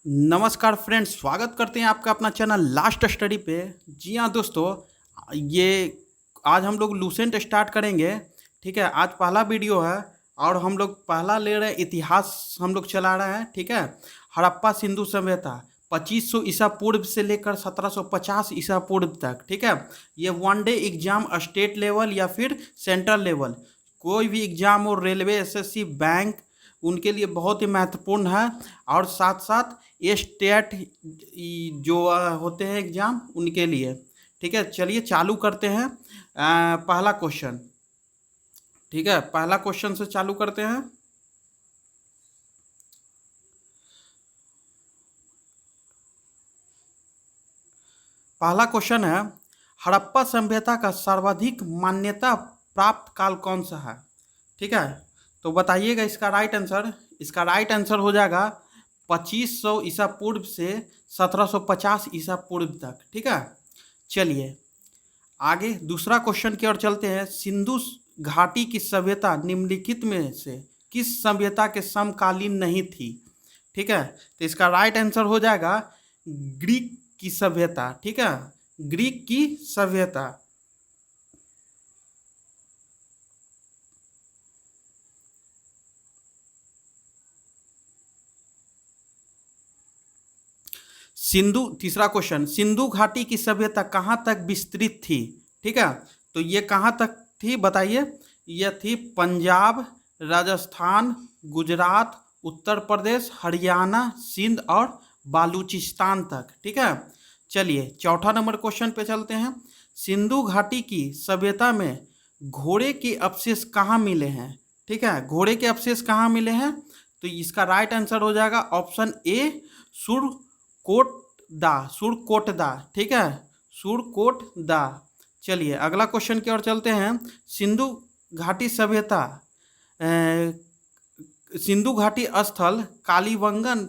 नमस्कार फ्रेंड्स, स्वागत करते हैं आपका अपना चैनल लास्ट स्टडी पे। जी हाँ दोस्तों, ये आज हम लोग लूसेंट स्टार्ट करेंगे। ठीक है, आज पहला वीडियो है और हम लोग पहला ले रहे हैं, इतिहास हम लोग चला रहे हैं। ठीक है, हड़प्पा सिंधु सभ्यता 2500 ईसा पूर्व से लेकर 1750 ईसा पूर्व तक। ठीक है, ये one day exam state level या फिर सेंट्रल लेवल कोई भी एग्जाम हो, रेलवे, एसएससी, बैंक, उनके लिए बहुत ही महत्वपूर्ण है। और साथ साथ ये स्टेट जो होते हैं एग्जाम, उनके लिए। ठीक है, चलिए चालू करते हैं। पहला क्वेश्चन। ठीक है, पहला क्वेश्चन से चालू करते हैं। पहला क्वेश्चन है, हड़प्पा सभ्यता का सर्वाधिक मान्यता प्राप्त काल कौन सा है? ठीक है, तो बताइएगा इसका राइट आंसर। इसका राइट आंसर हो जाएगा 2500 ईसा पूर्व से 1750 ईसा पूर्व तक। ठीक है, चलिए आगे दूसरा क्वेश्चन की ओर चलते हैं। सिंधु घाटी की सभ्यता निम्नलिखित में से किस सभ्यता के समकालीन नहीं थी? ठीक है, तो इसका राइट आंसर हो जाएगा ग्रीक की सभ्यता। ठीक है, ग्रीक की सभ्यता। तीसरा क्वेश्चन, सिंधु घाटी की सभ्यता कहाँ तक विस्तृत थी? ठीक है, तो ये कहाँ तक थी बताइए। यह थी पंजाब, राजस्थान, गुजरात, उत्तर प्रदेश, हरियाणा, सिंध और बालूचिस्तान तक। ठीक है, चलिए चौथा नंबर क्वेश्चन पे चलते हैं। सिंधु घाटी की सभ्यता में घोड़े के अवशेष कहाँ मिले हैं? ठीक है, घोड़े के अवशेष कहाँ मिले हैं? तो इसका राइट आंसर हो जाएगा ऑप्शन ए, सुरकोटदा। ठीक है, सुरकोटदा। चलिए अगला क्वेश्चन की ओर चलते हैं। सिंधु घाटी सभ्यता सिंधु घाटी स्थल कालीबंगन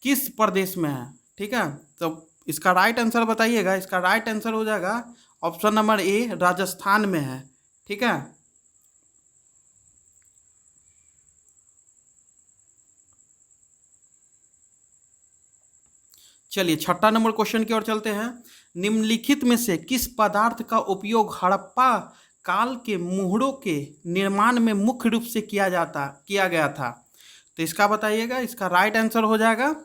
किस प्रदेश में है? ठीक है, तो इसका राइट आंसर बताइएगा। इसका राइट आंसर हो जाएगा ऑप्शन नंबर ए, राजस्थान में है। ठीक है, चलिए छठा नंबर क्वेश्चन की ओर चलते हैं। निम्नलिखित में से किस पदार्थ का उपयोग हड़प्पा काल के मुहरों के निर्माण में मुख्य रूप से किया गया था? तो इसका बताइएगा। इसका राइट आंसर हो जाएगा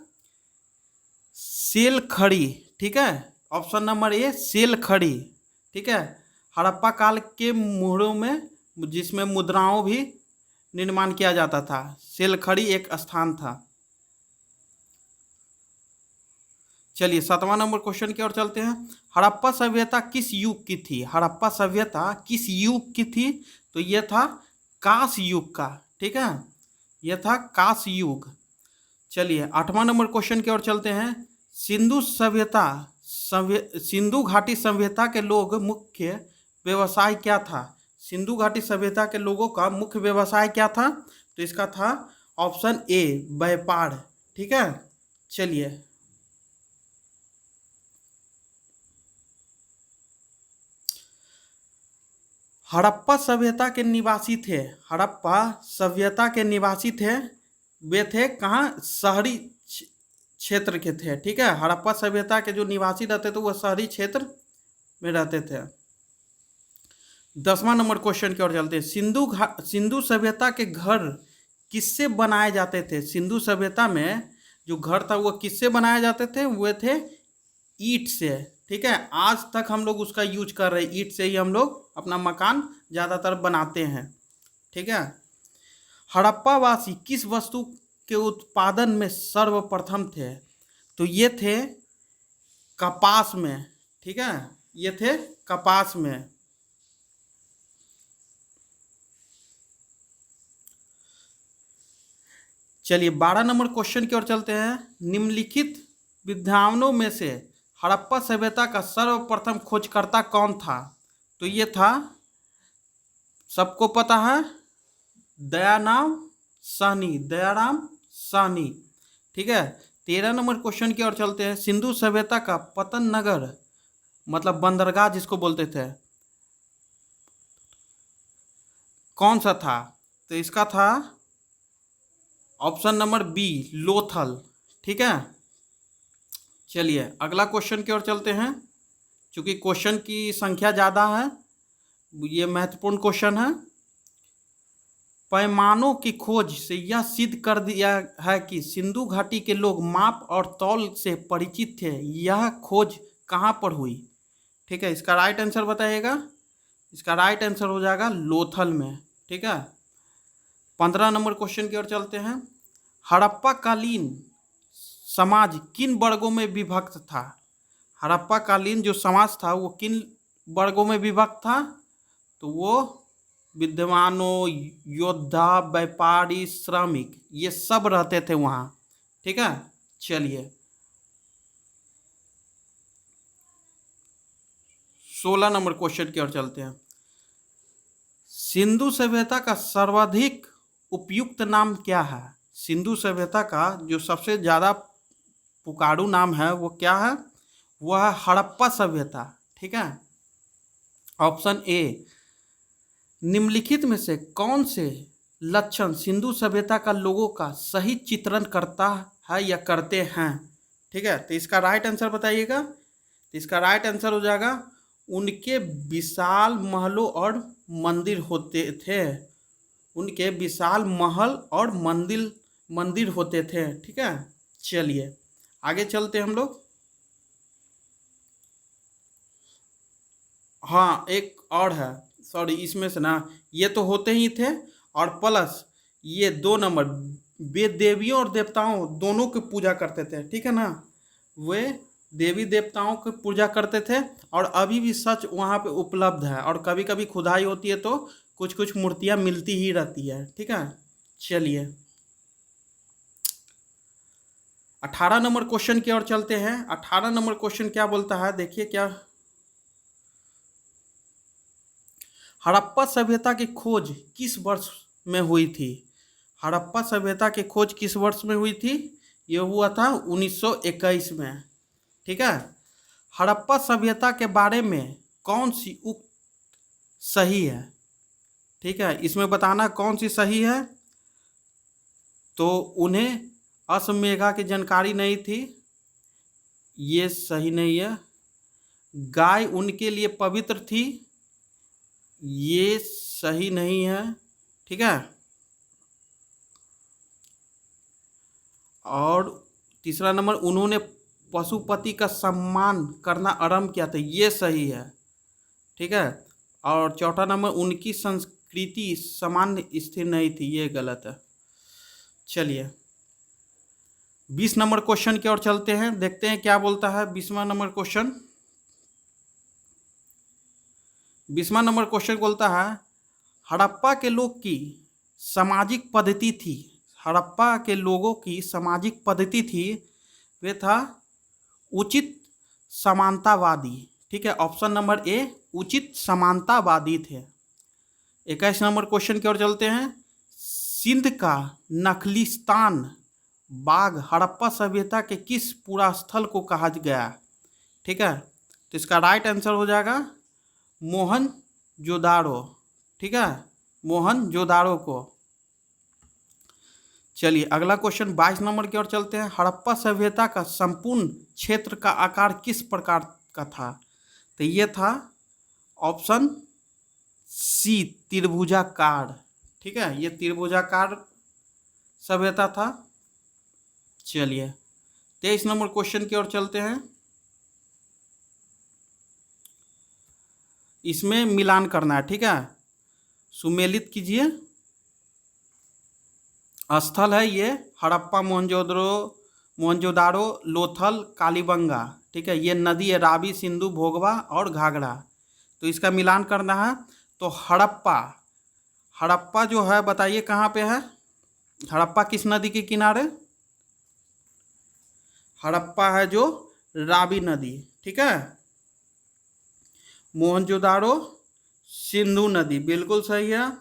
सेल खड़ी। ठीक है, ऑप्शन नंबर ए, सेल खड़ी। ठीक है, हड़प्पा काल के मुहरों में जिसमें मुद्राओं भी निर्माण किया जाता था, सेल खड़ी एक स्थान था। चलिए सातवां नंबर क्वेश्चन की ओर चलते हैं। हड़प्पा सभ्यता किस युग की थी? हड़प्पा सभ्यता किस युग की थी? तो यह था कांस्य युग का। ठीक है, यह था कांस्य युग। चलिए आठवां नंबर क्वेश्चन की ओर चलते हैं। सिंधु घाटी सभ्यता के लोग मुख्य व्यवसाय क्या था? सिंधु घाटी सभ्यता के लोगों का मुख्य व्यवसाय क्या था? तो इसका था ऑप्शन ए, व्यापार। ठीक है, चलिए हड़प्पा सभ्यता के निवासी थे। हड़प्पा सभ्यता के निवासी थे, वे थे कहाँ? शहरी क्षेत्र के थे। ठीक है, हड़प्पा सभ्यता के जो निवासी रहते थे वह शहरी क्षेत्र में रहते थे। 10वां नंबर क्वेश्चन की ओर चलते हैं। सिंधु सभ्यता के घर किससे बनाए जाते थे? सिंधु सभ्यता में जो घर था वह किससे बनाए जाते थे? वे थे ईंट से। ठीक है, आज तक हम लोग उसका यूज कर रहे हैं, ईंट से ही हम लोग अपना मकान ज़्यादातर बनाते हैं। ठीक है, हड़प्पावासी किस वस्तु के उत्पादन में सर्वप्रथम थे? तो ये थे कपास में। ठीक है, ये थे कपास में। चलिए 12 नंबर क्वेश्चन की ओर चलते हैं। निम्नलिखित विद्वानों में से हड़प्पा सभ्यता का सर्वप्रथम खोजकर्ता कौन था? तो ये था, सबको पता है, दयाराम साहनी। ठीक है, 13 नंबर क्वेश्चन की ओर चलते हैं। सिंधु सभ्यता का पतन नगर मतलब बंदरगाह जिसको बोलते थे, कौन सा था? तो इसका था ऑप्शन नंबर बी, लोथल। ठीक है, चलिए अगला क्वेश्चन की ओर चलते हैं। चूंकि क्वेश्चन की संख्या ज़्यादा है, ये महत्वपूर्ण क्वेश्चन है। पैमानों की खोज से यह सिद्ध कर दिया है कि सिंधु घाटी के लोग माप और तौल से परिचित थे। यह खोज कहाँ पर हुई? ठीक है, इसका राइट आंसर बताइएगा। इसका राइट आंसर हो जाएगा लोथल में। ठीक है, 15 नंबर क्वेश्चन की ओर चलते हैं। हड़प्पा कालीन समाज किन वर्गों में विभक्त था? हड़प्पा कालीन जो समाज था वो किन वर्गों में विभक्त था? तो वो विद्वानों, योद्धा, व्यापारी, श्रमिक, ये सब रहते थे वहाँ। ठीक है, चलिए 16 नंबर क्वेश्चन की ओर चलते हैं। सिंधु सभ्यता का सर्वाधिक उपयुक्त नाम क्या है? सिंधु सभ्यता का जो सबसे ज़्यादा पुकारू नाम है वो क्या है? वह है हड़प्पा सभ्यता। ठीक है, ऑप्शन ए। निम्नलिखित में से कौन से लक्षण सिंधु सभ्यता का लोगों का सही चित्रण करता है या करते हैं? ठीक है, तो इसका राइट आंसर बताइएगा। तो इसका राइट आंसर हो जाएगा उनके विशाल महलों और मंदिर होते थे। उनके विशाल महल और मंदिर होते थे। ठीक है, चलिए आगे चलते हम लोग। हाँ, एक और है, सॉरी, इसमें से ना ये तो होते ही थे, और प्लस ये 2 नंबर, वे देवियों और देवताओं दोनों की पूजा करते थे। ठीक है ना, वे देवी देवताओं की पूजा करते थे, और अभी भी सच वहाँ पे उपलब्ध है, और कभी कभी खुदाई होती है तो कुछ कुछ मूर्तियाँ मिलती ही रहती है। ठीक है, चलिए 18 नंबर क्वेश्चन की ओर चलते हैं। 18 नंबर क्वेश्चन क्या बोलता है, देखिए क्या। हड़प्पा सभ्यता की खोज किस वर्ष में हुई थी? हड़प्पा सभ्यता की खोज किस वर्ष में हुई थी? ये हुआ था 1921 में। ठीक है, हड़प्पा सभ्यता के बारे में कौन सी उक्त सही है? ठीक है, इसमें बताना कौन सी सही है। तो उन्हें अश्वमेधा की जानकारी नहीं थी, ये सही नहीं है। गाय उनके लिए पवित्र थी, ये सही नहीं है। ठीक है, और तीसरा नंबर, उन्होंने पशुपति का सम्मान करना आरंभ किया था, ये सही है। ठीक है, और चौथा नंबर, उनकी संस्कृति सामान्य स्थिर नहीं थी, ये गलत है। चलिए 20 नंबर क्वेश्चन की ओर चलते हैं, देखते हैं क्या बोलता है 20वां नंबर क्वेश्चन। 20वां नंबर क्वेश्चन बोलता है हड़प्पा के लोग की सामाजिक पद्धति थी। हड़प्पा के लोगों की सामाजिक पद्धति थी, वे था उचित समानतावादी। ठीक है, ऑप्शन नंबर ए, उचित समानतावादी थे। 21 नंबर क्वेश्चन की ओर चलते हैं। सिंध का नखलिस्तान बाग हड़प्पा सभ्यता के किस पुरास्थल को कहा गया? ठीक है, तो इसका राइट आंसर हो जाएगा मोहनजोदाड़ो। ठीक है, मोहनजोदाड़ो को। चलिए अगला क्वेश्चन 22 नंबर की ओर चलते हैं। हड़प्पा सभ्यता का संपूर्ण क्षेत्र का आकार किस प्रकार का था? तो ये था ऑप्शन सी, त्रिभुजाकार। ठीक है, ये त्रिभुजाकार सभ्यता था। चलिए 23 नंबर क्वेश्चन की ओर चलते हैं। इसमें मिलान करना है। ठीक है, सुमेलित कीजिए। स्थल है ये हड़प्पा, मोहनजोदाड़ो, लोथल, कालीबंगा। ठीक है, ये नदी है रावी, सिंधु, भोगवा और घाघरा। तो इसका मिलान करना है। तो हड़प्पा जो है बताइए कहाँ पे है? हड़प्पा किस नदी के किनारे? हड़प्पा है जो रावी नदी। ठीक है, मोहनजोदाड़ो सिंधु नदी, बिल्कुल सही है।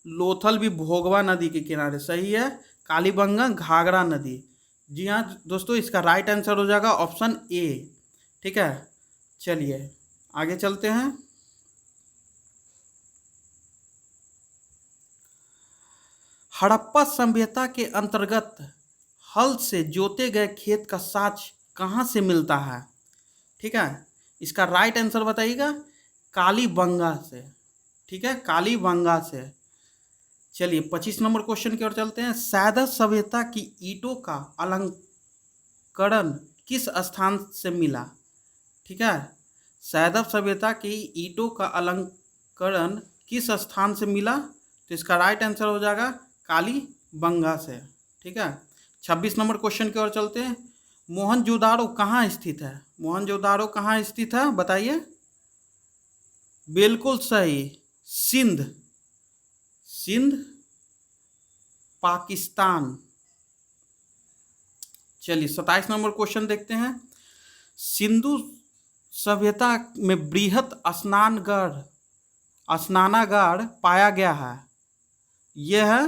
लोथल भी भोगवा नदी के किनारे, सही है। कालीबंगा घाघरा नदी। जी हाँ दोस्तों, इसका राइट आंसर हो जाएगा ऑप्शन ए। ठीक है, चलिए आगे चलते हैं। हड़प्पा सभ्यता के अंतर्गत हल से जोते गए खेत का साच कहाँ से मिलता है? ठीक है, इसका राइट आंसर बताइएगा, कालीबंगा से। ठीक है, कालीबंगा से। चलिए 25 नंबर क्वेश्चन की ओर चलते हैं। सैदत सभ्यता की ईंटों का अलंकरण किस स्थान से मिला? ठीक है, सैदत सभ्यता की ईंटों का अलंकरण किस स्थान से मिला? तो इसका राइट आंसर हो जाएगा कालीबंगा से। ठीक है, 26 नंबर क्वेश्चन की ओर चलते हैं। मोहनजोदाड़ो कहाँ स्थित है? मोहनजोदाड़ो कहाँ स्थित है बताइए? बिल्कुल सही, सिंध। सिंध, पाकिस्तान। चलिए 27 नंबर क्वेश्चन देखते हैं। सिंधु सभ्यता में बृहत स्नानागार पाया गया है, यह है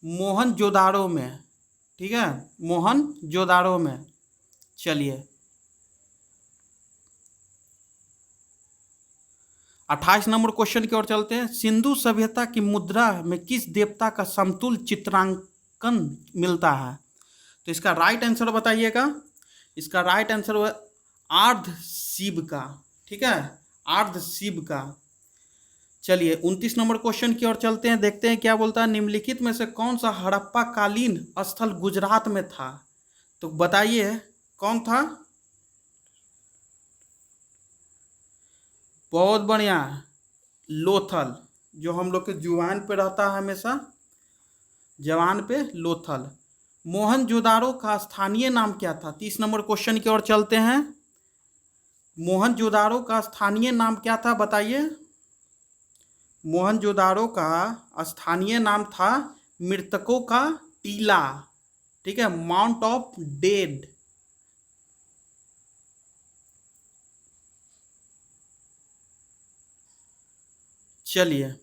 मोहनजोदाड़ो में। ठीक है, मोहनजोदाड़ो में। चलिए 28 नंबर क्वेश्चन की ओर चलते हैं। सिंधु सभ्यता की मुद्रा में किस देवता का समतुल चित्रांकन मिलता है? तो इसका राइट आंसर बताइएगा। इसका राइट आंसर है आर्ध शिव का। ठीक है, आर्ध शिव का। चलिए 29 नंबर क्वेश्चन की ओर चलते हैं, देखते हैं क्या बोलता है। निम्नलिखित में से कौन सा हड़प्पा कालीन स्थल गुजरात में था? तो बताइए कौन था? बहुत बढ़िया, लोथल, जो हम लोग के जुबान पे रहता है हमेशा, जवान पे, लोथल। मोहनजोदाड़ो का स्थानीय नाम क्या था? 30 नंबर क्वेश्चन की ओर चलते हैं। मोहनजोदाड़ो का स्थानीय नाम क्या था बताइए? मोहनजोदाड़ो का स्थानीय नाम था मृतकों का टीला। ठीक है, माउंट ऑफ डेड। चलिए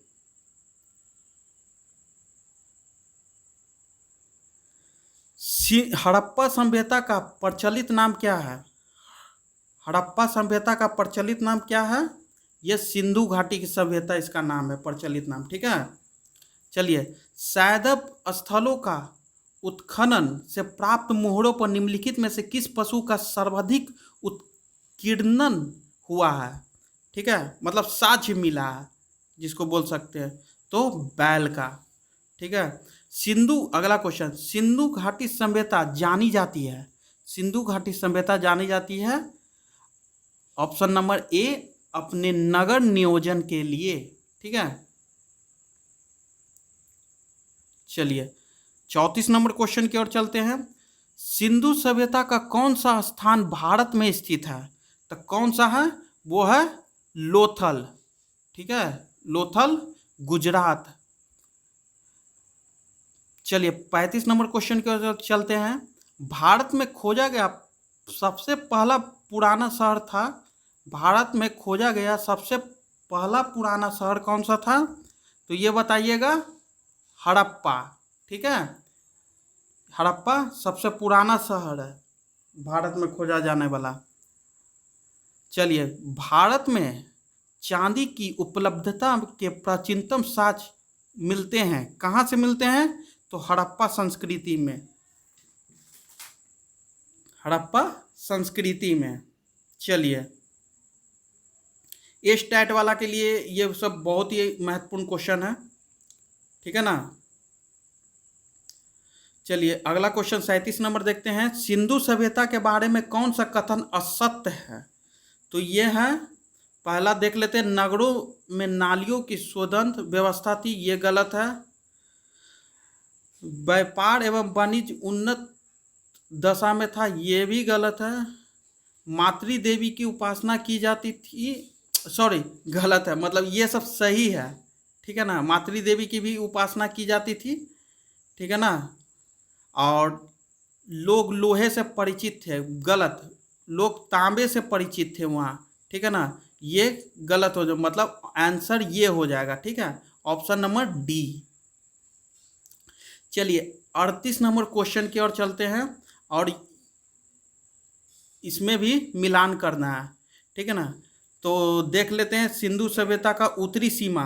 हड़प्पा सभ्यता का प्रचलित नाम क्या है? हड़प्पा सभ्यता का प्रचलित नाम क्या है? यह सिंधु घाटी की सभ्यता इसका नाम है, प्रचलित नाम। ठीक है, चलिए सैदब स्थलों का उत्खनन से प्राप्त मोहरों पर निम्नलिखित में से किस पशु का सर्वाधिक उत्कीर्णन हुआ है? ठीक है, मतलब साक्ष्य मिला है जिसको बोल सकते हैं, तो बैल का। ठीक है, अगला क्वेश्चन, सिंधु घाटी सभ्यता जानी जाती है, सिंधु घाटी सभ्यता जानी जाती है ऑप्शन नंबर ए, अपने नगर नियोजन के लिए। ठीक है, चलिए 34 नंबर क्वेश्चन की ओर चलते हैं। सिंधु सभ्यता का कौन सा स्थान भारत में स्थित है? तो कौन सा है? वो है लोथल। ठीक है, लोथल, गुजरात। चलिए 35 नंबर क्वेश्चन की ओर चलते हैं। भारत में खोजा गया सबसे पहला पुराना शहर था, भारत में खोजा गया सबसे पहला पुराना शहर कौन सा था? तो ये बताइएगा, हड़प्पा। ठीक है, हड़प्पा सबसे पुराना शहर है भारत में खोजा जाने वाला। चलिए भारत में चांदी की उपलब्धता के प्राचीनतम साक्ष्य मिलते हैं, कहाँ से मिलते हैं? तो हड़प्पा संस्कृति में, हड़प्पा संस्कृति में। चलिए ए स्टैट वाला के लिए ये सब बहुत ही महत्वपूर्ण क्वेश्चन है। ठीक है ना। चलिए अगला क्वेश्चन 37 नंबर देखते हैं। सिंधु सभ्यता के बारे में कौन सा कथन असत्य है? तो ये है, पहला देख लेते हैं, नगरों में नालियों की स्वतंत्र व्यवस्था थी, ये गलत है। व्यापार एवं वाणिज्य उन्नत दशा में था, ये भी गलत है। मातृ देवी की उपासना की जाती थी, सॉरी गलत है, मतलब ये सब सही है। ठीक है ना, मातृ देवी की भी उपासना की जाती थी। ठीक है ना, और लोग लोहे से परिचित थे, गलत, लोग तांबे से परिचित थे वहाँ। ठीक है ना, ये गलत हो जाए, मतलब आंसर ये हो जाएगा। ठीक है, ऑप्शन नंबर डी। चलिए 38 नंबर क्वेश्चन की ओर चलते हैं, और इसमें भी मिलान करना है। ठीक है ना, तो देख लेते हैं सिंधु सभ्यता का उत्तरी सीमा।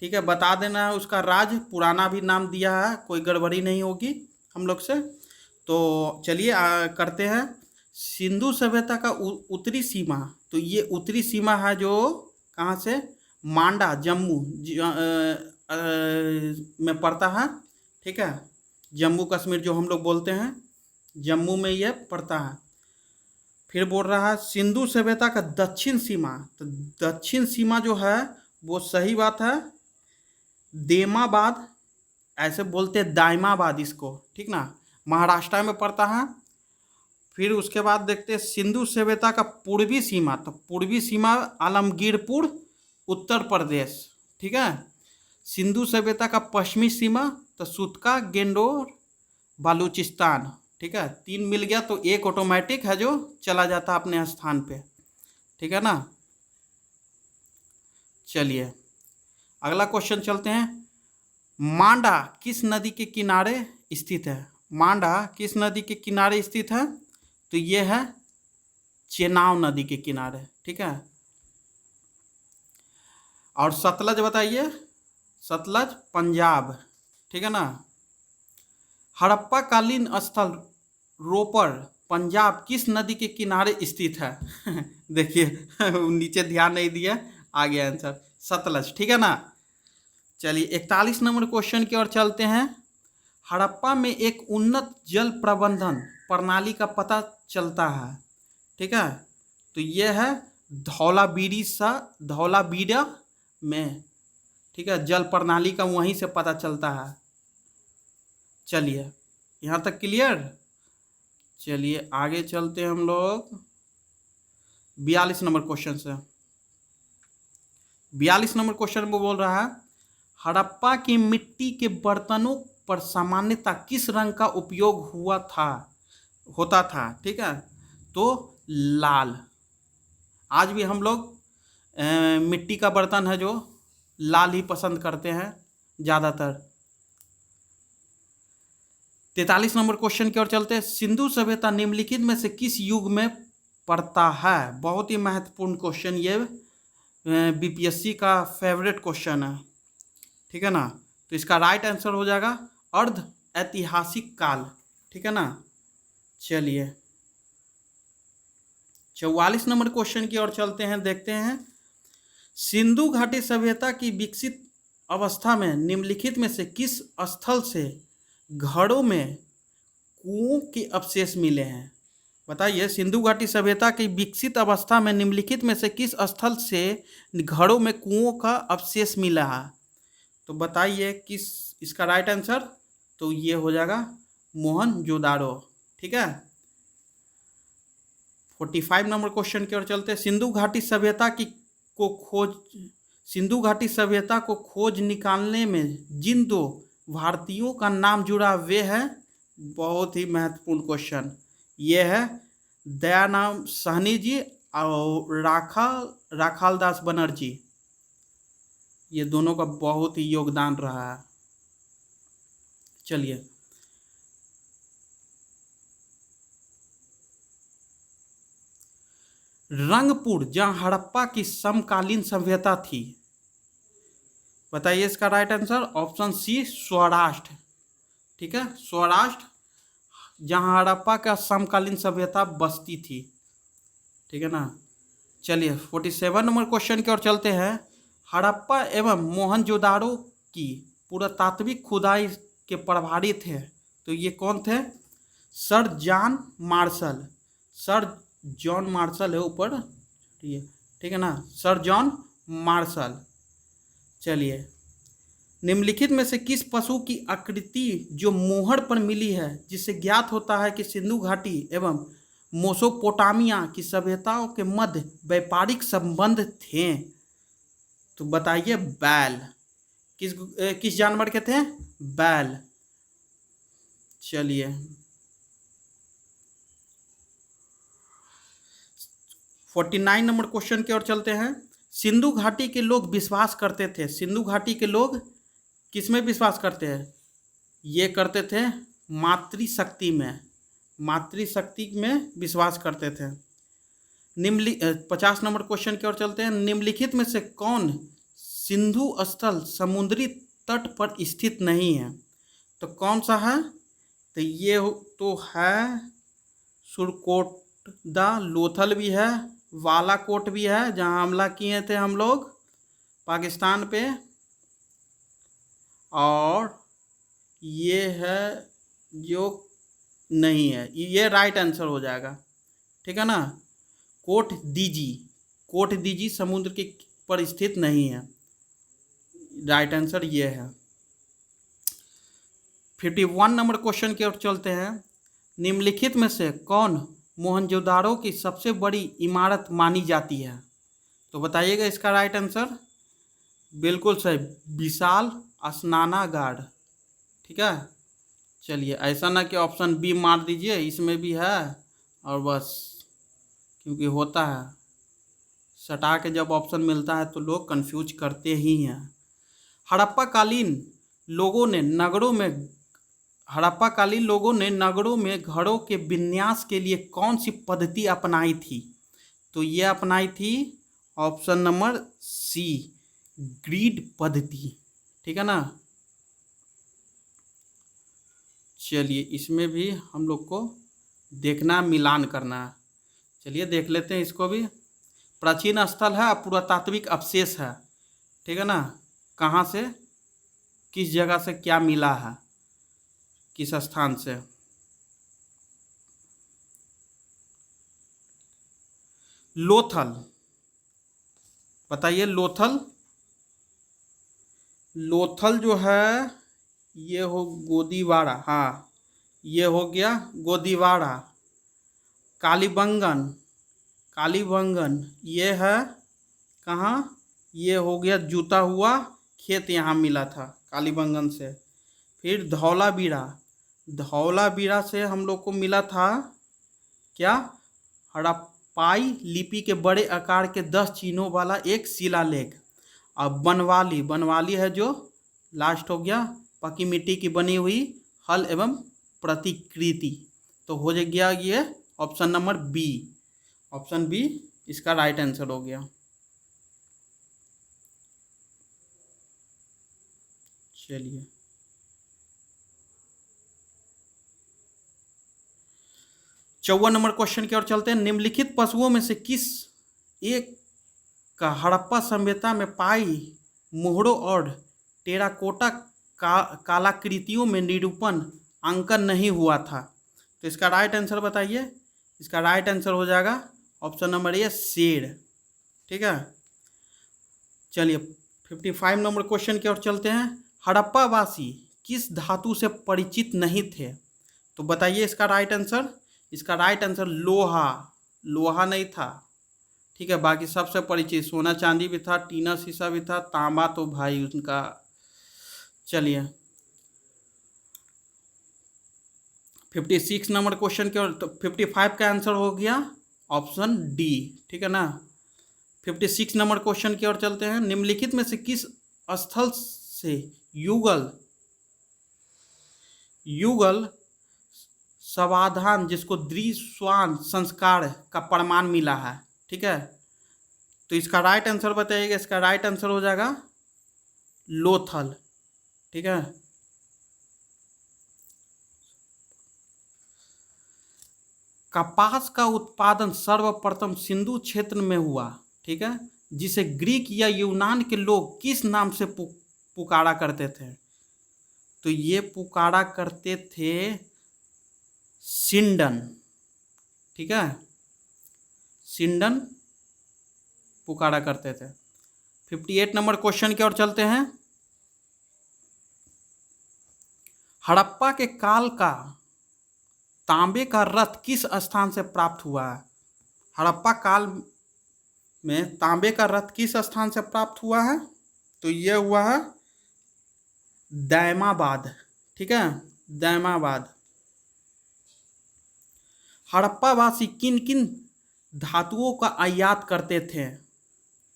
ठीक है, बता देना है उसका राज, पुराना भी नाम दिया है, कोई गड़बड़ी नहीं होगी हम लोग से। तो चलिए करते हैं। सिंधु सभ्यता का उत्तरी सीमा, तो ये उत्तरी सीमा है जो कहाँ से, मांडा जम्मू में पड़ता है। ठीक है, जम्मू कश्मीर जो हम लोग बोलते हैं, जम्मू में ये पड़ता है। फिर बोल रहा है सिंधु सभ्यता का दक्षिण सीमा, तो दक्षिण सीमा जो है वो सही बात है, देमाबाद, ऐसे बोलते हैं दाइमाबाद इसको, ठीक ना, महाराष्ट्र में पड़ता है। फिर उसके बाद देखते हैं सिंधु सभ्यता का पूर्वी सीमा, तो पूर्वी सीमा आलमगीरपुर उत्तर प्रदेश। ठीक है, सिंधु सभ्यता का पश्चिमी सीमा तो सुतका गेंडोर बालूचिस्तान। ठीक है, 3 मिल गया तो एक ऑटोमेटिक है जो चला जाता अपने स्थान पे। ठीक है ना। चलिए अगला क्वेश्चन चलते हैं। मांडा किस नदी के किनारे स्थित है? मांडा किस नदी के किनारे स्थित है? तो ये है चेनाब नदी के किनारे। ठीक है, और सतलज बताइए, सतलज पंजाब। ठीक है ना। हड़प्पा कालीन स्थल रोपड़ पंजाब किस नदी के किनारे स्थित है? देखिए नीचे ध्यान नहीं दिया, आ गया आंसर, सतलज। ठीक है ना। चलिए 41 नंबर क्वेश्चन की ओर चलते हैं। हड़प्पा में एक उन्नत जल प्रबंधन प्रणाली का पता चलता है। ठीक है, तो ये है धौलावीरा में। ठीक है, जल प्रणाली का वहीं से पता चलता है। चलिए यहाँ तक क्लियर। चलिए आगे चलते हैं हम लोग 42 नंबर क्वेश्चन से। 42 नंबर क्वेश्चन में बोल रहा है हड़प्पा की मिट्टी के बर्तनों पर सामान्यतः किस रंग का उपयोग होता था? ठीक है, तो लाल। आज भी हम लोग मिट्टी का बर्तन है जो लाल ही पसंद करते हैं ज़्यादातर। 43 नंबर क्वेश्चन की ओर चलते हैं। सिंधु सभ्यता निम्नलिखित में से किस युग में पड़ता है? बहुत ही महत्वपूर्ण क्वेश्चन, ये बीपीएससी का फेवरेट क्वेश्चन है। ठीक है ना, तो इसका राइट आंसर हो जाएगा अर्ध ऐतिहासिक काल। ठीक है ना। चलिए 44 नंबर क्वेश्चन की ओर चलते हैं, देखते हैं। सिंधु घाटी सभ्यता की विकसित अवस्था में निम्नलिखित में से किस स्थल से घरों में कुओं के अवशेष मिले हैं? बताइए, सिंधु घाटी सभ्यता की विकसित अवस्था में निम्नलिखित में से किस स्थल से घरों में कुओं का अवशेष मिला है? तो बताइए किस, इसका राइट आंसर तो ये हो जाएगा मोहनजोदाड़ो। ठीक है। 45 नंबर क्वेश्चन की ओर चलते हैं। सिंधु घाटी सभ्यता को खोज निकालने में जिन 2 भारतीयों का नाम जुड़ा वे है, बहुत ही महत्वपूर्ण क्वेश्चन, ये है दयाराम साहनी जी और राखालदास बनर्जी। ये दोनों का बहुत ही योगदान रहा है। चलिए रंगपुर जहाँ हड़प्पा की समकालीन सभ्यता थी, बताइए इसका right answer. Option C Saurashtra. ठीक है, सौराष्ट्र जहाँ हड़प्पा का समकालीन सभ्यता बसती थी। ठीक है ना। चलिए 47 नंबर क्वेश्चन की ओर चलते हैं। हड़प्पा एवं मोहनजोदाड़ो की पुरातात्विक खुदाई के प्रभारी थे, तो ये कौन थे? सर जॉन मार्शल है ऊपर, ठीक है ना, सर जॉन मार्शल। चलिए निम्नलिखित में से किस पशु की आकृति जो मोहर पर मिली है जिससे ज्ञात होता है कि सिंधु घाटी एवं मेसोपोटामिया की सभ्यताओं के मध्य व्यापारिक संबंध थे? तो बताइए बैल। किस जानवर के थे? बैल। चलिए 49 नंबर क्वेश्चन की ओर चलते हैं। सिंधु घाटी के लोग विश्वास करते थे, सिंधु घाटी के लोग किस में विश्वास करते हैं? ये करते थे मातृशक्ति में विश्वास करते थे। 50 नंबर क्वेश्चन की ओर चलते हैं। निम्नलिखित में से कौन सिंधु स्थल समुद्री तट पर स्थित नहीं है? तो कौन सा है? तो ये तो है सुरकोटदा, लोथल भी है, बालाकोट भी है जहाँ हमला किए थे हम लोग पाकिस्तान पे, और ये है जो नहीं है, ये राइट आंसर हो जाएगा, ठीक है ना। कोट दीजी, कोट दीजी समुद्र के पर स्थित नहीं है, राइट आंसर ये है। 51 नंबर क्वेश्चन की ओर चलते हैं। निम्नलिखित में से कौन मोहनजोदाड़ो की सबसे बड़ी इमारत मानी जाती है? तो बताइएगा इसका राइट आंसर। बिल्कुल सही, विशाल स्नानागार, ठीक है। चलिए, ऐसा ना कि ऑप्शन बी मार दीजिए, इसमें भी है और बस, क्योंकि होता है सटा के जब ऑप्शन मिलता है तो लोग कंफ्यूज करते ही हैं। हड़प्पा कालीन लोगों ने नगरों में घरों के विन्यास के लिए कौन सी पद्धति अपनाई थी? तो ये अपनाई थी ऑप्शन नंबर सी, ग्रिड पद्धति, ठीक है ना। चलिए, इसमें भी हम लोग को देखना, मिलान करना है। चलिए देख लेते हैं इसको भी। प्राचीन स्थल है, पुरातात्विक अवशेष है, ठीक है ना। कहाँ से, किस जगह से क्या मिला है, किस स्थान से? लोथल, बताइए। लोथल, लोथल जो है ये हो गोदीवाड़ा, हाँ ये हो गया गोदीवाड़ा। कालीबंगन, कालीबंगन ये है कहाँ, ये हो गया जूता हुआ खेत, यहाँ मिला था कालीबंगन से। फिर धौलावीरा, धौलावीरा से हम लोग को मिला था क्या, हड़प्पाई लिपि के बड़े आकार के 10 चिन्हों वाला एक शिलालेख। अब बनवाली, बनवाली है जो लास्ट हो गया, पक्की मिट्टी की बनी हुई हल एवं प्रतिकृति। तो हो गया ये option number B, option B इसका राइट आंसर हो गया। चलिए, चौवन नंबर क्वेश्चन की ओर चलते हैं। निम्नलिखित पशुओं में से किस एक का हड़प्पा सभ्यता में पाई मोहरों और टेराकोटा कलाकृतियों में निरूपण अंकन नहीं हुआ था? तो इसका राइट आंसर बताइए। इसका राइट आंसर हो जाएगा ऑप्शन नंबर ए, शेर, ठीक है। चलिए, 55 नंबर क्वेश्चन की ओर चलते हैं। हड़प्पा वासी किस धातु से परिचित नहीं थे? तो बताइए इसका राइट आंसर। इसका राइट आंसर लोहा, लोहा नहीं था, ठीक है। बाकी सबसे परिचित सोना चांदी भी था, टीना शीशा भी था, तांबा तो भाई उनका। चलिए, 56 नंबर क्वेश्चन की ओर, तो 55 का आंसर हो गया ऑप्शन डी, ठीक है ना। 56 नंबर क्वेश्चन की ओर चलते हैं। निम्नलिखित में से किस स्थल से युगल, युगल समाधान जिसको द्विस्वान संस्कार का प्रमाण मिला है, ठीक है। तो इसका राइट आंसर बताइएगा। इसका राइट आंसर हो जाएगा लोथल, ठीक है। कपास का उत्पादन सर्वप्रथम सिंधु क्षेत्र में हुआ, ठीक है, जिसे ग्रीक या यूनान के लोग किस नाम से पुकारा करते थे? तो ये पुकारा करते थे सिंडन, ठीक है, सिंडन पुकारा करते थे। 58 नंबर क्वेश्चन की ओर चलते हैं। हड़प्पा के काल का तांबे का रथ किस स्थान से प्राप्त हुआ है? हड़प्पा काल में तांबे का रथ किस स्थान से प्राप्त हुआ है? तो यह हुआ है दैमाबाद, ठीक है, दैमाबाद। हड़प्पावासी किन किन धातुओं का आयात करते थे?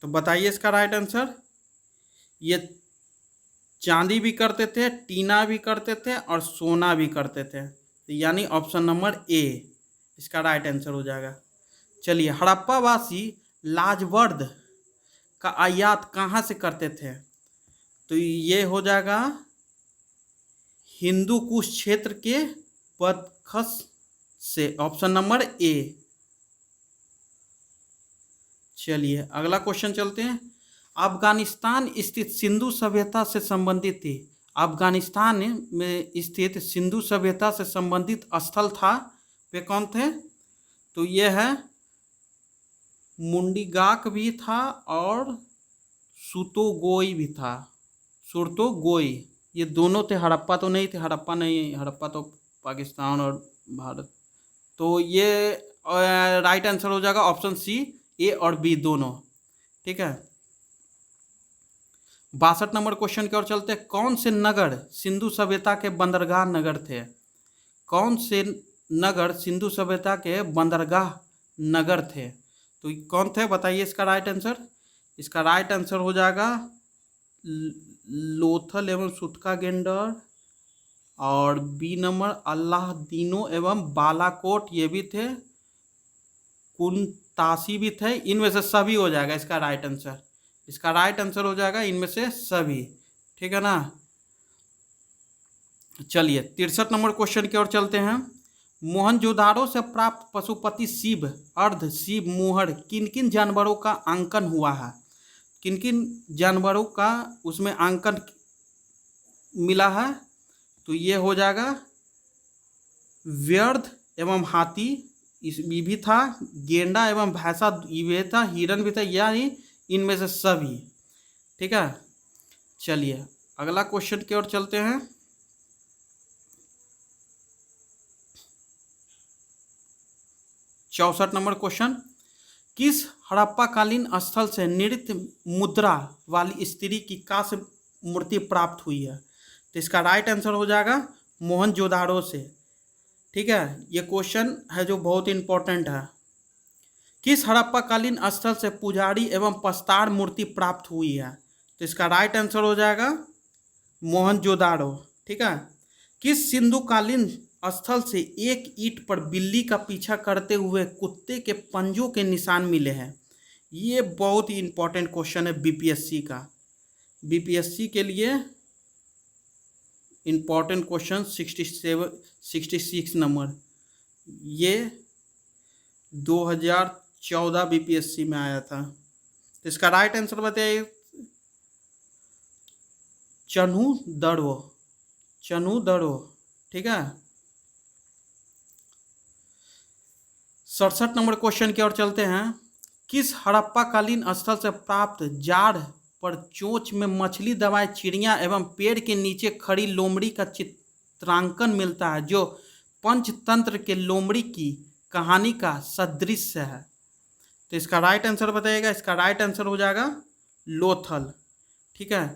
तो बताइए इसका राइट आंसर। ये चांदी भी करते थे, टीना भी करते थे और सोना भी करते थे, तो यानी ऑप्शन नंबर ए इसका राइट आंसर हो जाएगा। चलिए, हड़प्पावासी लाजवर्द का आयात कहाँ से करते थे? तो ये हो जाएगा हिंदू कुश क्षेत्र के बदखश से, ऑप्शन नंबर ए। चलिए अगला क्वेश्चन चलते हैं। अफगानिस्तान स्थित सिंधु सभ्यता से संबंधित थी। अफगानिस्तान में स्थित सिंधु सभ्यता से संबंधित स्थल था, वे कौन थे? तो ये है मुंडीगाक भी था और सुतोगोई भी था। सुरतोगोई, ये दोनों थे। हड़प्पा तो नहीं थे, हड़प्पा नहीं, हड़प्पा तो पाकिस्तान और भारत। तो ये राइट आंसर हो जाएगा ऑप्शन सी, ए और बी दोनों। ठीक है, 62 नंबर क्वेश्चन की ओर चलते हैं। कौन से नगर सिंधु सभ्यता के बंदरगाह नगर थे? कौन से नगर सिंधु सभ्यता के बंदरगाह नगर थे? तो कौन थे बताइए इसका राइट आंसर। इसका राइट आंसर हो जाएगा लोथल एवं सुतका-गेंडर, और बी नंबर अल्लाहदीनो एवं बालाकोट, ये भी थे। कुनतासी भी थे। इनमें से सभी हो जाएगा इसका राइट आंसर। इसका राइट आंसर हो जाएगा इनमें से सभी। ठीक है ना। चलिए 63 नंबर क्वेश्चन की ओर चलते हैं। मोहनजोदाड़ो से प्राप्त पशुपति शिव, अर्ध शिव मोहर किन किन जानवरों का अंकन हुआ है? किन किन जानवरों का उसमें अंकन मिला है? तो ये हो जाएगा व्यर्ध एवं हाथी, ये भी था। गेंडा एवं भैंसा ये भी था। हिरन भी था, यानी इनमें से सभी। ठीक है, चलिए अगला क्वेश्चन की ओर चलते हैं। चौसठ नंबर क्वेश्चन। किस हड़प्पा कालीन स्थल से नृत्य मुद्रा वाली स्त्री की कांस्य मूर्ति प्राप्त हुई है? तो इसका राइट आंसर हो जाएगा मोहनजोदाड़ो से। ठीक है, ये क्वेश्चन है जो बहुत इंपॉर्टेंट है। किस हड़प्पा कालीन स्थल से पुजारी एवं पस्तार मूर्ति प्राप्त हुई है? तो इसका राइट आंसर हो जाएगा मोहनजोदाड़ो। ठीक है, किस सिंधु कालीन स्थल से एक ईंट पर बिल्ली का पीछा करते हुए कुत्ते के पंजों के निशान मिले हैं? ये बहुत ही इंपॉर्टेंट क्वेश्चन है बीपीएससी का। बीपीएससी के लिए इंपॉर्टेंट क्वेश्चन 66 नंबर, ये 2014 बीपीएससी में आया था। तो इसका राइट आंसर बताइए। चन्हू दड़ो। ठीक है, 67 नंबर क्वेश्चन की ओर चलते हैं। किस हड़प्पा कालीन स्थल से प्राप्त जाड़ पर चोंच में मछली दबाए चिड़िया एवं पेड़ के नीचे खड़ी लोमड़ी का चित्रांकन मिलता है, जो पंचतंत्र के लोमड़ी की कहानी का सदृश है? तो इसका राइट आंसर बताइएगा। इसका राइट आंसर हो जाएगा लोथल। ठीक है,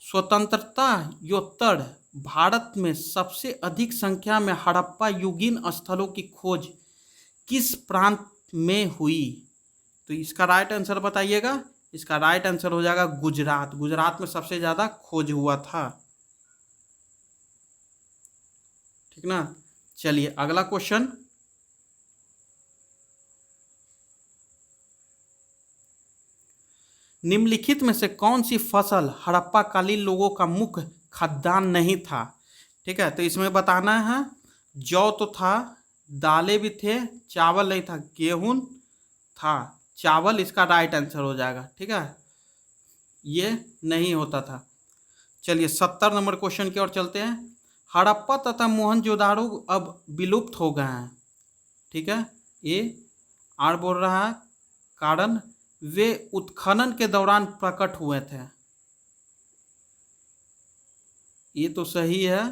स्वतंत्रता योत्तर भारत में सबसे अधिक संख्या में हड़प्पा युगीन स्थलों की खोज किस प्रांत में हुई? तो इसका राइट आंसर बताइएगा। इसका राइट आंसर हो जाएगा गुजरात। गुजरात में सबसे ज़्यादा खोज हुआ था। ठीक ना। चलिए अगला क्वेश्चन। निम्नलिखित में से कौन सी फसल हड़प्पा कालीन लोगों का मुख्य खाद्यान्न नहीं था? ठीक है, तो इसमें बताना है। जौ तो था, दालें भी थे, चावल नहीं था, गेहूं था, चावल इसका राइट आंसर हो जाएगा। ठीक है, ये नहीं होता था। चलिए 70 नंबर क्वेश्चन की ओर चलते हैं। हड़प्पा तथा मोहनजोदाड़ो अब विलुप्त हो गए हैं। ठीक है, ये आर बोल रहा है कारण वे उत्खनन के दौरान प्रकट हुए थे। ये तो सही है।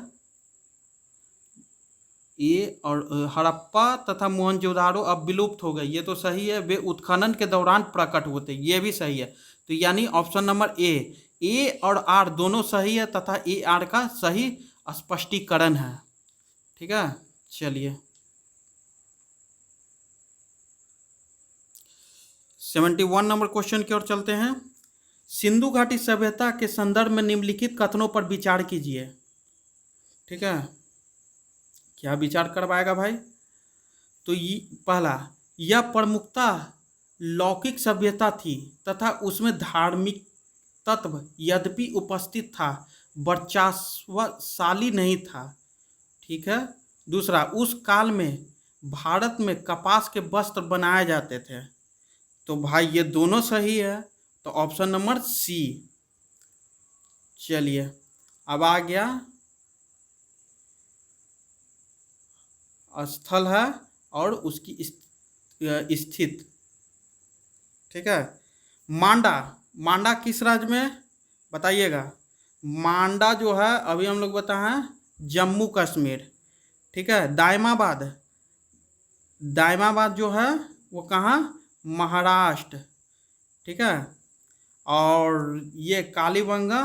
ये और हड़प्पा तथा मोहनजोदाड़ो अब विलुप्त हो गए, ये तो सही है। वे उत्खनन के दौरान प्रकट हुए थे, ये भी सही है। तो यानी ऑप्शन नंबर ए और आर दोनों सही है तथा ए आर का सही स्पष्टीकरण है। ठीक है, चलिए 71 नंबर क्वेश्चन की ओर चलते हैं। सिंधु घाटी सभ्यता के संदर्भ में निम्नलिखित कथनों पर विचार कीजिए। ठीक है, क्या विचार करवाएगा भाई? तो ये पहला, यह प्रमुखतः लौकिक सभ्यता थी तथा उसमें धार्मिक तत्व यद्यपि उपस्थित था, वर्चस्वशाली नहीं था। ठीक है, दूसरा, उस काल में भारत में कपास के वस्त्र बनाए जाते थे। तो भाई ये दोनों सही है, तो ऑप्शन नंबर सी। चलिए अब आ गया, स्थल है और उसकी स्थित। ठीक है, मांडा, मांडा किस राज्य में बताइएगा। मांडा जो है अभी हम लोग बताएं जम्मू कश्मीर। ठीक है, दायमाबाद, दायमाबाद जो है वो कहाँ, महाराष्ट्र। ठीक है, और ये कालीबंगा,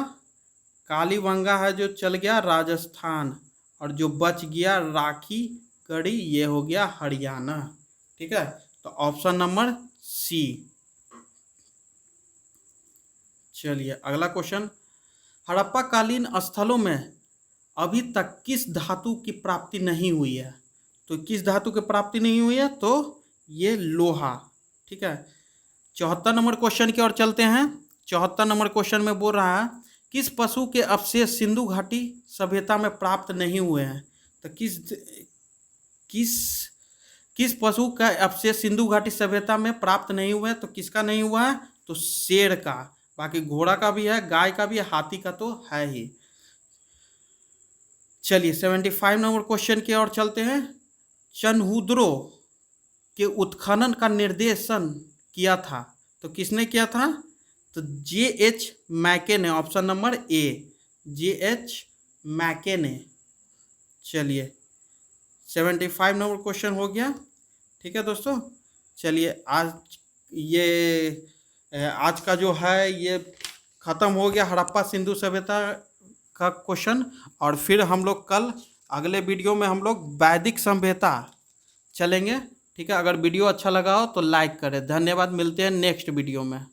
कालीबंगा है जो चल गया राजस्थान, और जो बच गया राखी गढ़ी ये हो गया हरियाणा। ठीक है, तो ऑप्शन नंबर सी। चलिए अगला क्वेश्चन, हड़प्पा कालीन स्थलों में अभी तक किस धातु की प्राप्ति नहीं हुई है। तो किस धातु की प्राप्ति नहीं हुई है, तो ये लोहा। ठीक है, 74 नंबर क्वेश्चन की ओर चलते हैं। 74 नंबर क्वेश्चन में बोल रहा है किस पशु के अवशेष सिंधु घाटी सभ्यता में प्राप्त नहीं हुए हैं। तो किस पशु का अवशेष सिंधु घाटी सभ्यता में प्राप्त नहीं हुए हैं, तो किसका नहीं हुआ है, तो शेर का। बाकी घोड़ा का भी है, गाय का भी है, हाथी का तो है ही। चलिए 75 नंबर क्वेश्चन की ओर चलते हैं। चनहुद्रो के उत्खनन का निर्देशन किया था, तो किसने किया था, तो J.H. मैके ने, ऑप्शन नंबर ए, J.H. मैके ने। चलिए 75 नंबर क्वेश्चन हो गया। ठीक है दोस्तों, चलिए आज का जो है ये ख़त्म हो गया हड़प्पा सिंधु सभ्यता का क्वेश्चन। और फिर हम लोग कल अगले वीडियो में हम लोग वैदिक सभ्यता चलेंगे। ठीक है, अगर वीडियो अच्छा लगा हो तो लाइक करें। धन्यवाद, मिलते हैं नेक्स्ट वीडियो में।